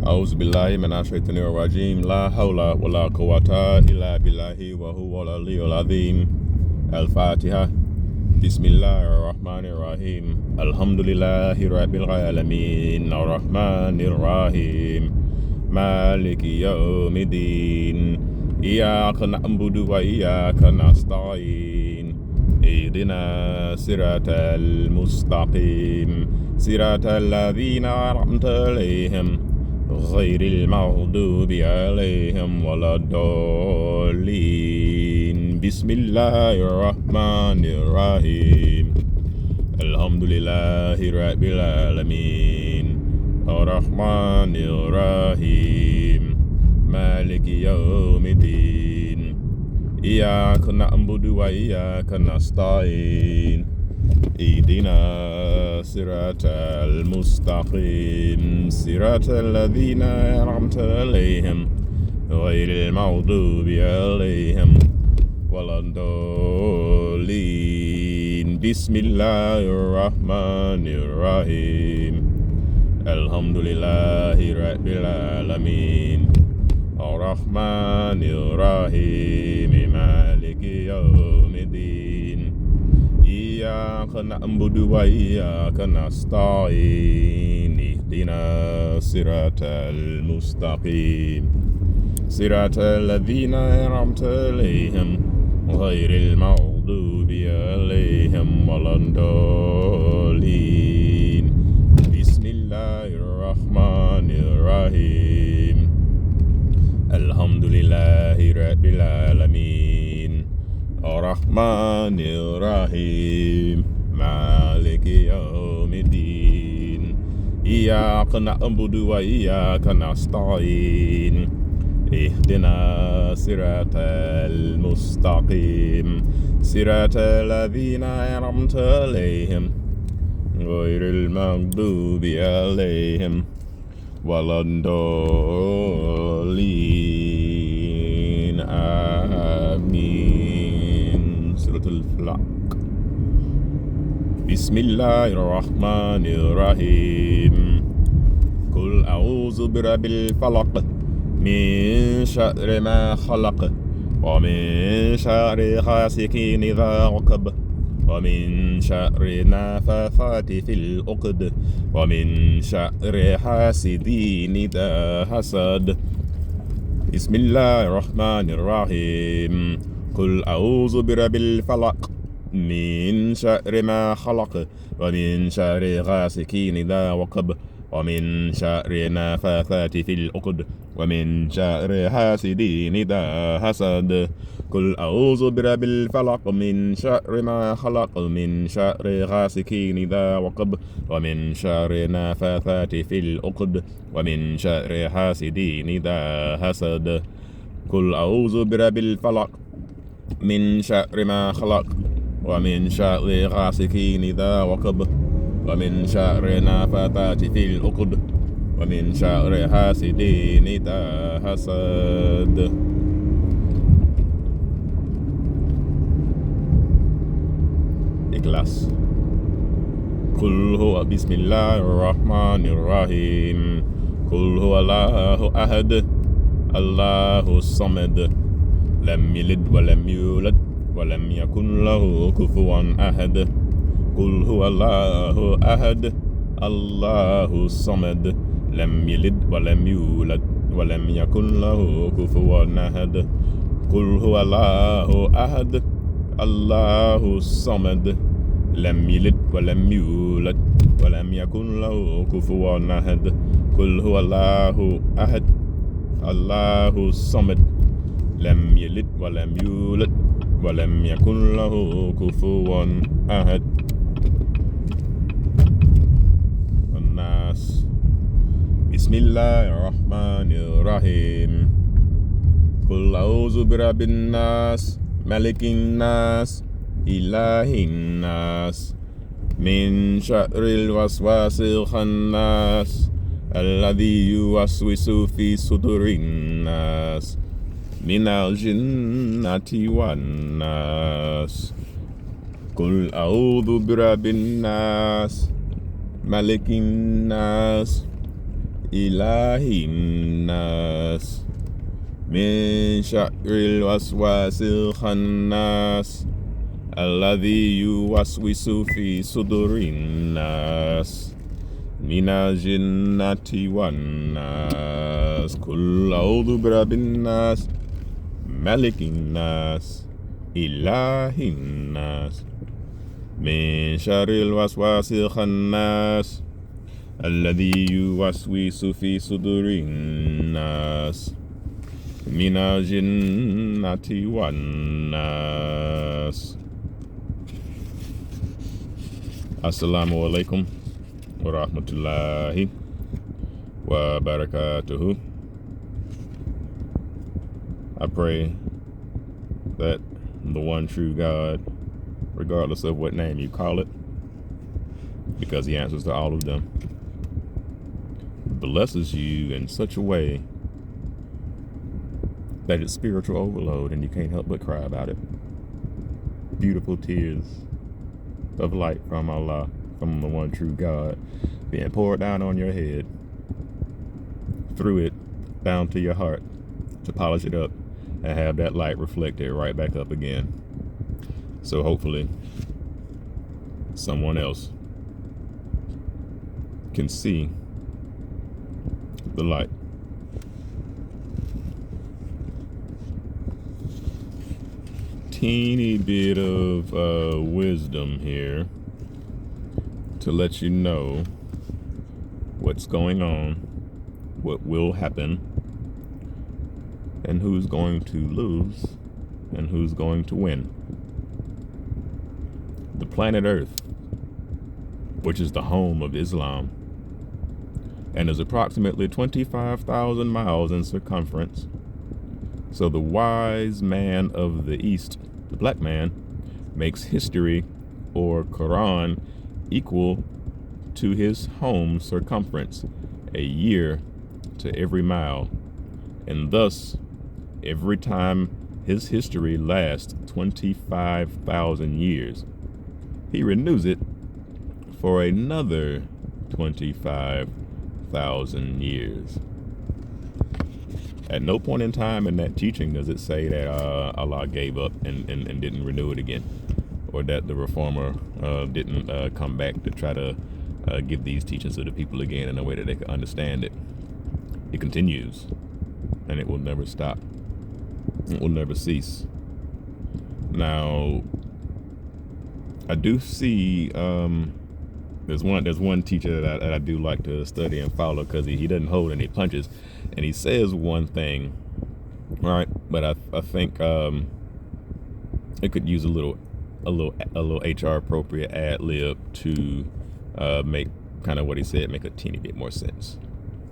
أعوذ بالله من الشيطان الرجيم لا حول ولا قوة إلا بالله وهو العلي العظيم. الفاتحة. بسم الله الرحمن الرحيم. الحمد لله رب العالمين الرحمن الرحيم مالك يوم الدين إياك نعبد وإياك نستعين اهدنا صراط المستقيم صراط الذين أنعمت عليهم غير المغضوب عليهم ولا الضالين. بسم الله الرحمن الرحيم. الحمد لله رب العالمين الرحمن الرحيم مالك يوم الدين إياك نعبد وإياك نستعين اهدنا صراط المستقيم صراط الذين أنعمت عليهم غير المغضوب عليهم ولا الضالين. بسم الله الرحمن الرحيم. الحمد لله رب العالمين الرحمن الرحيم مالك يوم الدين إياك نعبد وإياك نستعين اهدنا صراط المستقيم صراط الذين أنعمت عليهم غير المغضوب عليهم ولا الضالين. بسم الله الرحمن الرحيم. الحمد لله رب العالمين الرحمن الرحيم مالك يوم الدين إياك نعبد وإياك نستعين اهدنا صراط المستقيم صراط الذين أنعمت عليهم غير المغضوب عليهم ولا الضالين آمين. سورة الفلق. بسم الله الرحمن الرحيم. قل أعوذ برب الفلق من شر ما خلق ومن شر غاسق إذا وقب ومن شر النفاثات في العقد ومن شر حاسد إذا حسد. بسم الله الرحمن الرحيم. قل أعوذ برب الفلق من شر ما خلق ومن شر غاسق إذا وقب ومن شر النفاثات في العقد ومن شر حاسد إذا حسد. قل أعوذ برب الفلق من شر ما خلق من شر غاسق إذا وقب ومن شر النفاثات في العقد ومن شر حاسد إذا حسد. قل أعوذ برب الفلق من شر ما خلق ومن شر غاسق إذا وقب ومن شر النفاثات في العقد ومن شر حاسد إذا حسد. إخلاص. قل هو بسم الله الرحمن الرحيم. قل هو الله أحد الله الصمد لم يلد ولم يولد ولم يكن له كفوا أحد. قل هو الله أحد الله الصمد لم يلد ولم يولد ولم يكن له كفوا أحد. قل هو الله أحد الله الصمد لم يلد ولم يولد ولم يكن له كفوا أحد. قل هو الله أحد الله الصمد لم يلد ولم يولد ولم يكن له كفوا أحد. الناس. بسم الله الرحمن الرحيم. قل أعوذ برب الناس ملك الناس إله الناس من شر الوسواس الخناس الذي يوسوس في صدور الناس من الجنة والناس. قل أعوذ برب الناس ملك الناس ilahin nas min sharril waswasil khannas alladhi yuwaswisu fi sudurin nas minal jinnati wan nas. Qul a'udhu birabbin nas malikin nas ilahin nas min sharril waswasil khannas alladhi yuwaswisu fi sudurin nas minal jinnati wan nas. Assalamu alaikum wa rahmatullahi wa barakatuhu. I pray that the one true God, regardless of what name you call it, because he answers to all of them, blesses you in such a way that it's spiritual overload and you can't help but cry about it. Beautiful tears of light from Allah, from the one true God, being poured down on your head, through it, down to your heart, to polish it up and have that light reflected right back up again. So hopefully someone else can see the light. Teeny bit of wisdom here to let you know what's going on, what will happen, and who's going to lose and who's going to win. The planet Earth, which is the home of Islam and is approximately 25,000 miles in circumference. So the wise man of the East, the black man, makes history or Quran equal to his home circumference, a year to every mile. And thus, every time his history lasts 25,000 years, he renews it for another 25,000 years. At no point in time in that teaching does it say that Allah gave up and didn't renew it again, or that the reformer didn't come back to try to give these teachings to the people again in a way that they could understand it. It continues, and it will never stop. It will never cease. Now, I do see there's one teacher that I do like to study and follow, because he doesn't hold any punches, and he says one thing, right? But I think it could use a little HR appropriate ad lib to make kind of what he said make a teeny bit more sense,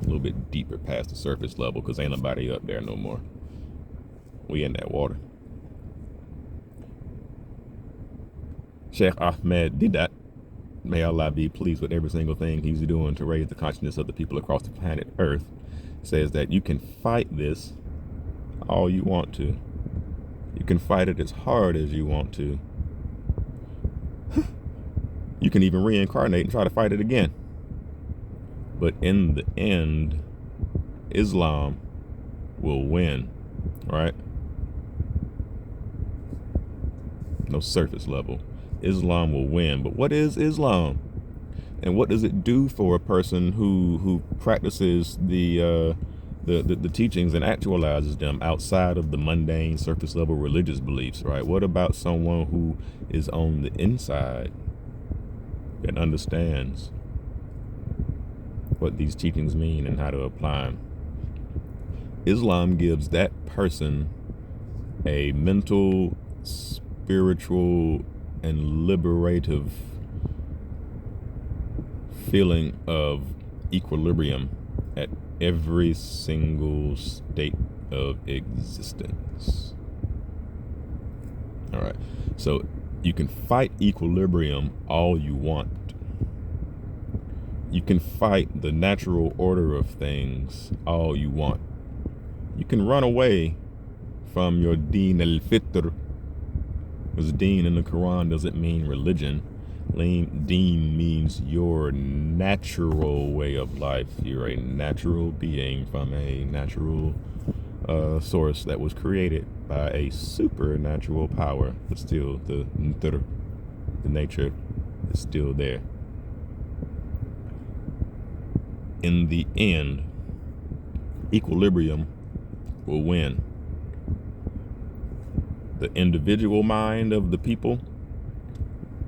a little bit deeper past the surface level, because ain't nobody up there no more. We in that water. Sheikh Ahmed Deedat, may Allah be pleased with every single thing he's doing to raise the consciousness of the people across the planet Earth, says that you can fight this all you want to. You can fight it as hard as you want to. You can even reincarnate and try to fight it again. But in the end, Islam will win, right? No surface level. Islam will win. But what is Islam? And what does it do for a person who practices the teachings and actualizes them outside of the mundane surface level religious beliefs, right? What about someone who is on the inside and understands what these teachings mean and how to apply them? Islam gives that person a mental, spiritual, and liberative feeling of equilibrium at every single state of existence. All right. So you can fight equilibrium all you want. You can fight the natural order of things all you want. You can run away from your deen al-fitr, because deen in the Quran doesn't mean religion. Deen means your natural way of life. You're a natural being from a natural source that was created by a supernatural power, but still the nature is still there. In the end, equilibrium will win. The individual mind of the people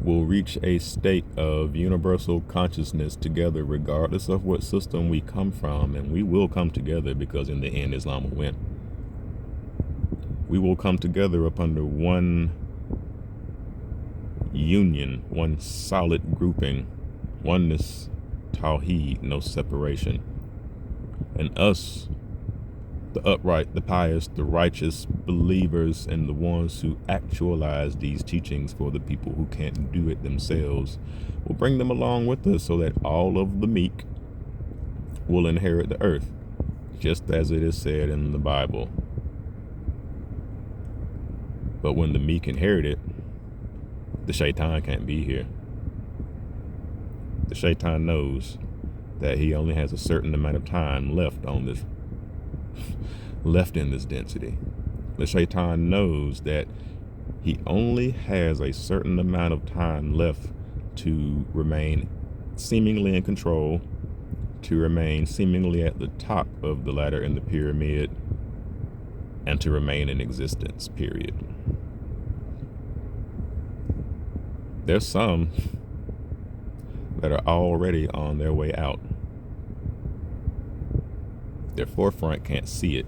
will reach a state of universal consciousness together, regardless of what system we come from, and we will come together because in the end, Islam will win. We will come together up under one union, one solid grouping, oneness, tawheed, no separation. And us, the upright, the pious, the righteous believers, and the ones who actualize these teachings for the people who can't do it themselves, will bring them along with us so that all of the meek will inherit the earth, just as it is said in the Bible. But when the meek inherit it, the shaitan can't be here. The shaitan knows that he only has a certain amount of time left on this left in this density. The shaitan knows that he only has a certain amount of time left to remain seemingly in control, to remain seemingly at the top of the ladder in the pyramid, and to remain in existence, period. There's some that are already on their way out. Their forefront can't see it,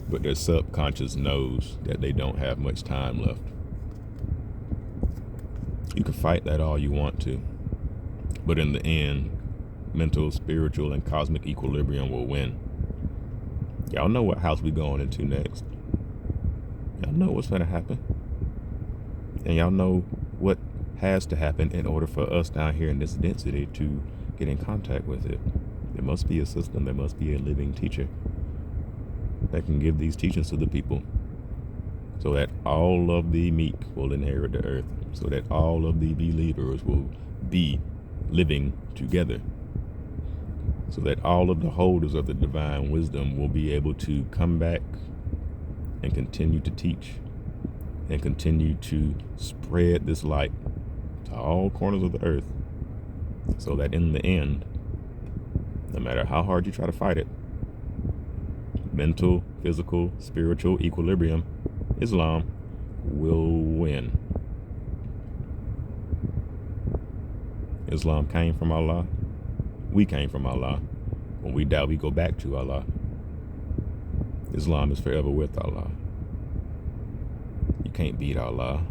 but their subconscious knows that they don't have much time left. You can fight that all you want to, but in the end, mental, spiritual, and cosmic equilibrium will win. Y'all know what house we going into next. Y'all know what's going to happen. And y'all know what has to happen in order for us down here in this density to get in contact with it. There must be a system, there must be a living teacher that can give these teachings to the people so that all of the meek will inherit the earth, so that all of the believers will be living together, so that all of the holders of the divine wisdom will be able to come back and continue to teach and continue to spread this light to all corners of the earth, so that in the end, no matter how hard you try to fight it, mental, physical, spiritual equilibrium, Islam will win. Islam came from Allah. We came from Allah. When we die, we go back to Allah. Islam is forever with Allah. You can't beat Allah.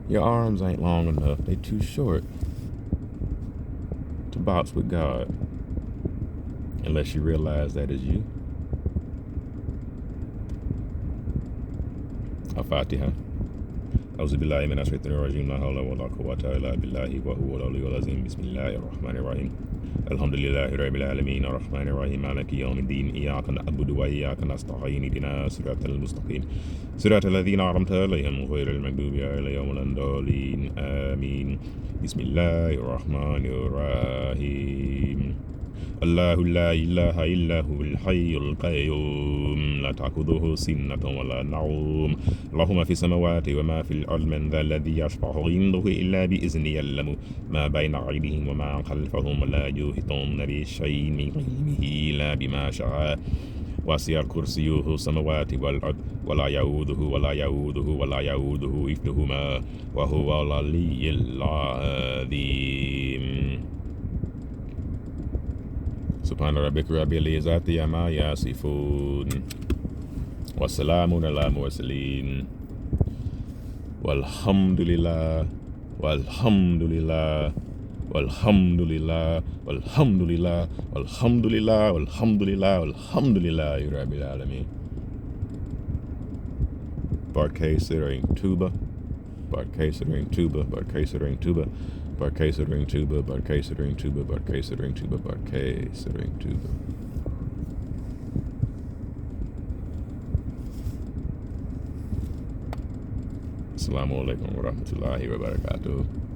Your arms ain't long enough. They too short to box with God. Unless you realize that is you. Al-Fatiha. أعوذ بالله من الشيطان الرجيم لا حول ولا قوة إلا بالله وهو العلي العظيم بسم الله الرحمن الرحيم الحمد لله رب العالمين الرحمن الرحيم مالك يوم الدين إياك نعبد وإياك نستعين اهدنا الصراط المستقيم صراط الذين أنعمت عليهم غير المغضوب عليهم ولا الضالين آمين بسم الله الرحمن الرحيم الله لا إله إلا هو الحي القيوم لا تأخذه سنة ولا نوم له ما في السماوات وما في الأرض من ذا الذي يشفع عنده إلا بإذنه يعلم ما بين أيديهم وما خلفهم ولا يحيطون بشيء من علمه إلا بما شاء وسع كرسيه السماوات والأرض ولا يؤوده حفظهما وهو العلي العظيم سبحان ربك رب العزة عما يصفون وسلام على المرسلين والحمد لله والحمد لله والحمد لله والحمد لله والحمد لله والحمد لله والحمد لله رب العالمين. Barcase ring tuba, Barcase ring tuba, Barcase ring tuba, Barcase ring tuba, Barcase ring tuba, Barcase ring tuba, Barcase ring tuba. Assalamu alaikum wa rahmatullahi wa barakatuh.